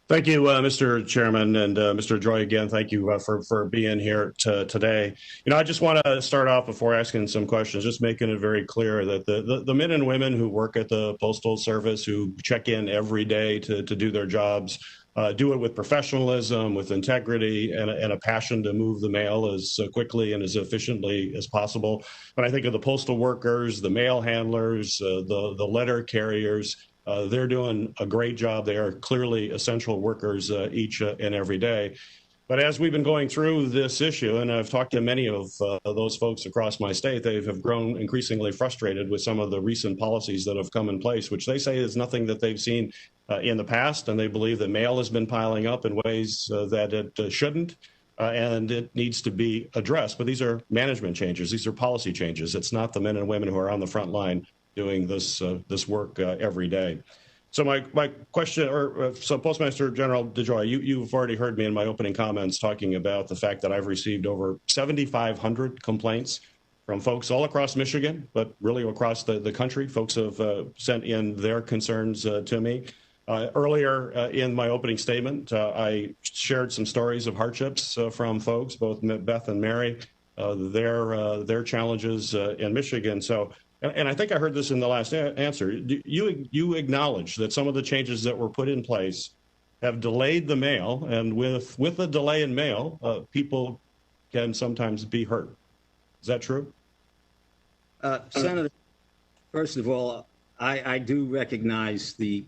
Thank you, Mr. Chairman, and Mr. Joy, again, thank you for being here today. I just want to start off before asking some questions, just making it very clear that the men and women who work at the Postal Service, who check in every day to do their jobs, do it with professionalism, with integrity, and a passion to move the mail as quickly and as efficiently as possible. When I think of the postal workers, the mail handlers, the letter carriers, they're doing a great job. They are clearly essential workers each and every day. But as we've been going through this issue, and I've talked to many of those folks across my state, they have grown increasingly frustrated with some of the recent policies that have come in place, which they say is nothing that they've seen in the past. And they believe that mail has been piling up in ways that it shouldn't. And it needs to be addressed. But these are management changes. These are policy changes. It's not the men and women who are on the front line doing this work every day. So my question, so Postmaster General DeJoy, you've already heard me in my opening comments talking about the fact that I've received over 7,500 complaints from folks all across Michigan, but really across the country. Folks have sent in their concerns to me. Earlier in my opening statement, I shared some stories of hardships from folks, both Beth and Mary, their challenges in Michigan. So. And I think I heard this in the last answer. You acknowledge that some of the changes that were put in place have delayed the mail, and with the delay in mail, people can sometimes be hurt. Is that true? Senator, first of all, I do recognize the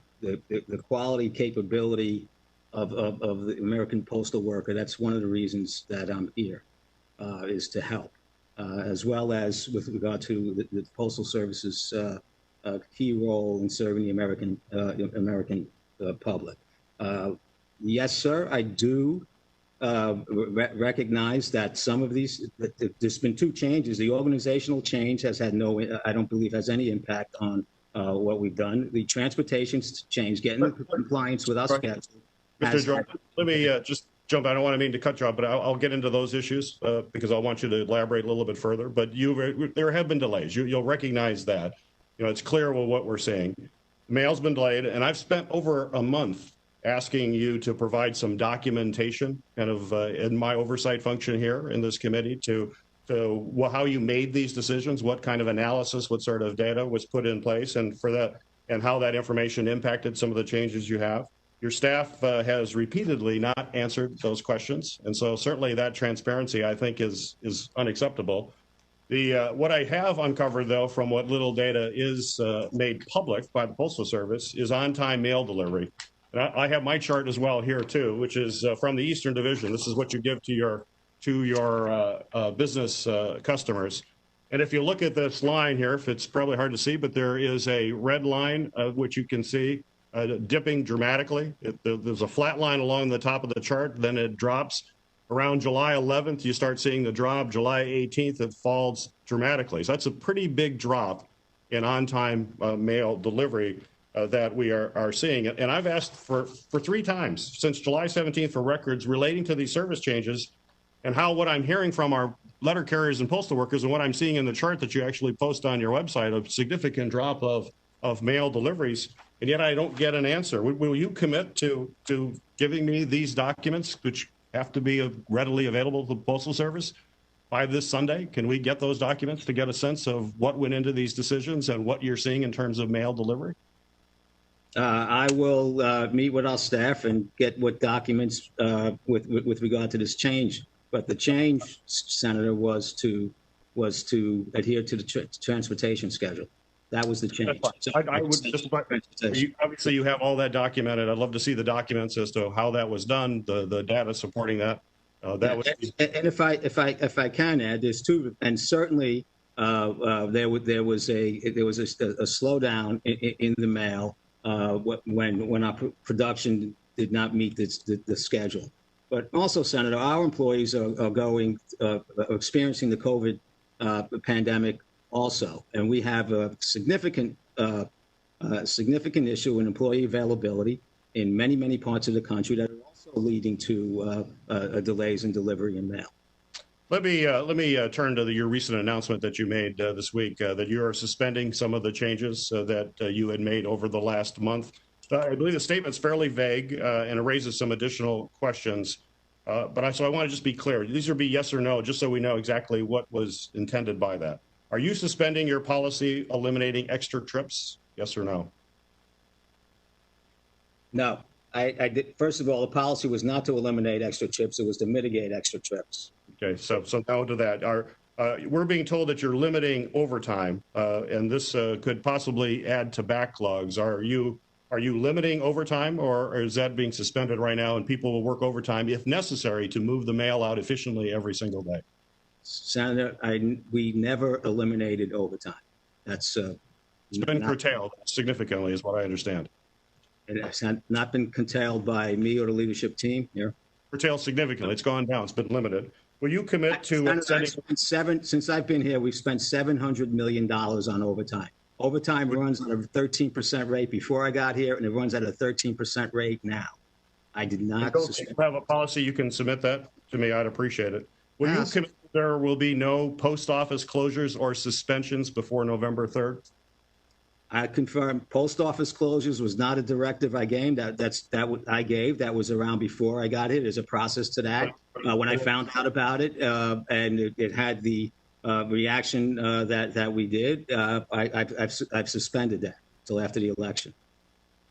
quality capability of the American postal worker. That's one of the reasons that I'm here, is to help. As well as with regard to the Postal Service's key role in serving the American public. Yes, sir, I do recognize that some of these, there's been two changes. The organizational change has had I don't believe has any impact on what we've done. The transportation change, getting into compliance with our schedule. Mr. Jordan, let me just jump. I don't want to mean to cut you off, but I'll get into those issues because I want you to elaborate a little bit further. But there have been delays. You'll recognize that. It's clear what we're seeing. Mail's been delayed, and I've spent over a month asking you to provide some documentation, kind of in my oversight function here in this committee, to how you made these decisions, what kind of analysis, what sort of data was put in place, and for that, and how that information impacted some of the changes you have. Your staff has repeatedly not answered those questions, and so certainly that transparency, I think, is unacceptable. What I have uncovered, though, from what little data is made public by the Postal Service, is on-time mail delivery. And I have my chart as well here too, which is from the Eastern Division. This is what you give to your business customers. And if you look at this line here, if it's probably hard to see, but there is a red line which you can see dipping dramatically. There's a flat line along the top of the chart, then it drops. Around July 11th, you start seeing the drop. July 18th, it falls dramatically. So that's a pretty big drop in on-time mail delivery that we are seeing. And I've asked for 3 times since July 17th for records relating to these service changes and how what I'm hearing from our letter carriers and postal workers and what I'm seeing in the chart that you actually post on your website, a significant drop of mail deliveries. And yet I don't get an answer. Will you commit to giving me these documents, which have to be readily available to the Postal Service by this Sunday? Can we get those documents to get a sense of what went into these decisions and what you're seeing in terms of mail delivery? I will meet with our staff and get what documents with regard to this change. But the change, Senator, was to adhere to the transportation schedule. That was the change. I would just, obviously you have all that documented. I'd love to see the documents as to how that was done, the data supporting that. And if I can add, there's two, and certainly there was a slowdown in the mail when our production did not meet the schedule. But also, Senator, our employees are experiencing the COVID pandemic also, and we have a significant issue in employee availability in many parts of the country that are also leading to delays in delivery and mail. Let me turn to your recent announcement that you made this week that you are suspending some of the changes that you had made over the last month I believe the statement's fairly vague and it raises some additional questions. So I want to just be clear. These would be yes or no, just so we know exactly what was intended by that. Are you suspending your policy eliminating extra trips? Yes or no? No. I did. First of all, the policy was not to eliminate extra trips. It was to mitigate extra trips. Okay, so no to that. We're being told that you're limiting overtime, and this could possibly add to backlogs. Are you limiting overtime, or is that being suspended right now, and people will work overtime if necessary to move the mail out efficiently every single day? Senator, we never eliminated overtime. That's it's been curtailed significantly, is what I understand. It has not been curtailed by me or the leadership team here. Curtailed significantly. It's gone down. It's been limited. Will you commit to since I've been here, we've spent $700 million on overtime. Overtime runs at a 13% rate before I got here, and it runs at a 13% rate now. I did not. If you have a policy, you can submit that to me. I'd appreciate it. Will you commit there will be no post office closures or suspensions before November 3rd? I confirm post office closures was not a directive I gave. That was around before I got here. There's a process to that. When I found out about it, and it had the reaction that we did, I've suspended that until after the election.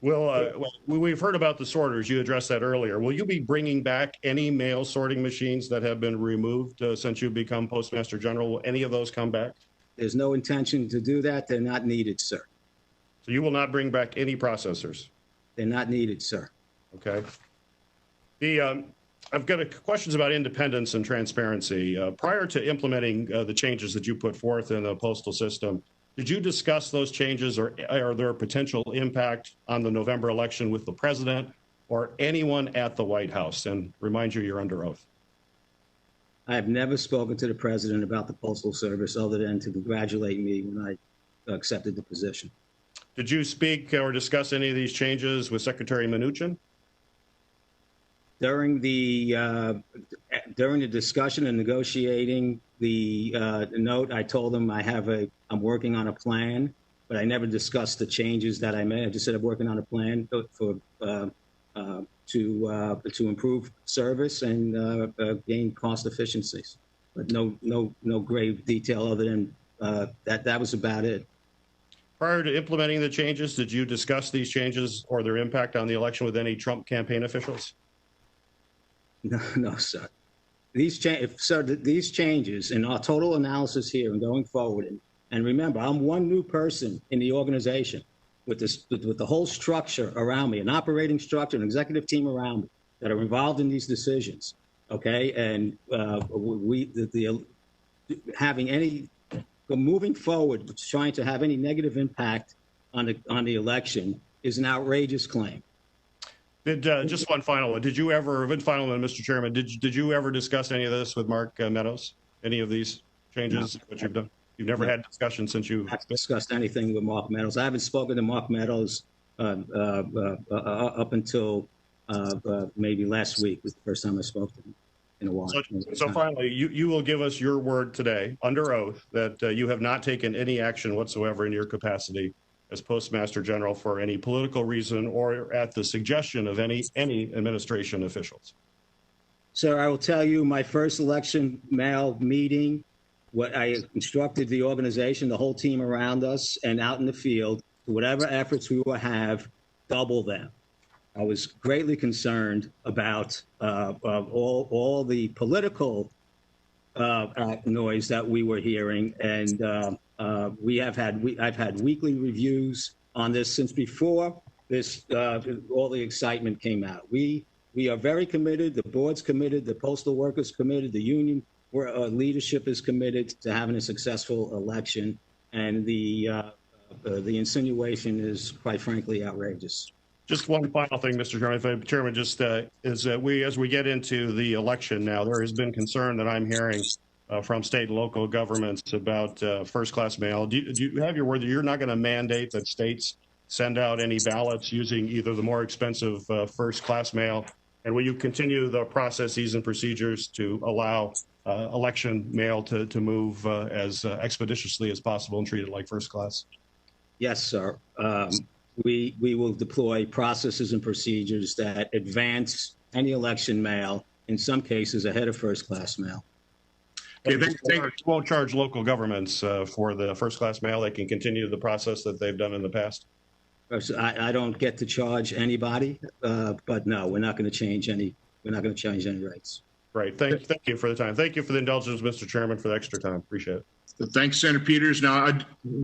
We've heard about the sorters. You addressed that earlier. Will you be bringing back any mail sorting machines that have been removed since you've become Postmaster General? Will any of those come back? There's no intention to do that. They're not needed, sir. So you will not bring back any processors? They're not needed, sir. Okay. I've got questions about independence and transparency. Prior to implementing the changes that you put forth in the postal system, did you discuss those changes, or are there a potential impact on the November election with the president or anyone at the White House? And remind you, you're under oath. I have never spoken to the president about the Postal Service other than to congratulate me when I accepted the position. Did you speak or discuss any of these changes with Secretary Mnuchin? During the discussion and negotiating the note, I told him I'm working on a plan, but I never discussed the changes that I made. I just said I'm working on a plan to improve service and gain cost efficiencies. But no grave detail other than that was about it. Prior to implementing the changes, did you discuss these changes or their impact on the election with any Trump campaign officials? No, sir. These changes in our total analysis here and going forward, and remember, I'm one new person in the organization with the whole structure around me, an operating structure, an executive team around me that are involved in these decisions. Okay, and moving forward, trying to have any negative impact on the election is an outrageous claim. Just one final one. Did you ever, Mr. Chairman, did you ever discuss any of this with Mark Meadows? Any of these changes, what you've done? You've never had discussion since you... I haven't discussed anything with Mark Meadows. I haven't spoken to Mark Meadows up until maybe last week was the first time I spoke to him in a while. So finally, you will give us your word today under oath that you have not taken any action whatsoever in your capacity as Postmaster General for any political reason or at the suggestion of any administration officials. Sir, I will tell you my first election mail meeting, what I instructed the organization, the whole team around us and out in the field, whatever efforts we will have, double them. I was greatly concerned about all the political noise that we were hearing, and I've had weekly reviews on this since before this all the excitement came out. We are very committed. The board's committed. The postal workers committed. The union leadership is committed to having a successful election, and the insinuation is, quite frankly, outrageous. Just one final thing, Mr. Chairman, just is that as we get into the election now, there has been concern that I'm hearing from state and local governments about first-class mail. Do you have your word that you're not going to mandate that states send out any ballots using either the more expensive first-class mail, and will you continue the processes and procedures to allow election mail to move as expeditiously as possible and treat it like first class? Yes, sir. we will deploy processes and procedures that advance any election mail, in some cases ahead of first-class mail. Okay, won't charge local governments for the first-class mail. They can continue the process that they've done in the past. I don't get to charge anybody, but no, we're not going to change any. We're not going to change any rates. Right. Thank you for the time. Thank you for the indulgence, Mr. Chairman, for the extra time. Appreciate it. Thanks, Senator Peters. Now,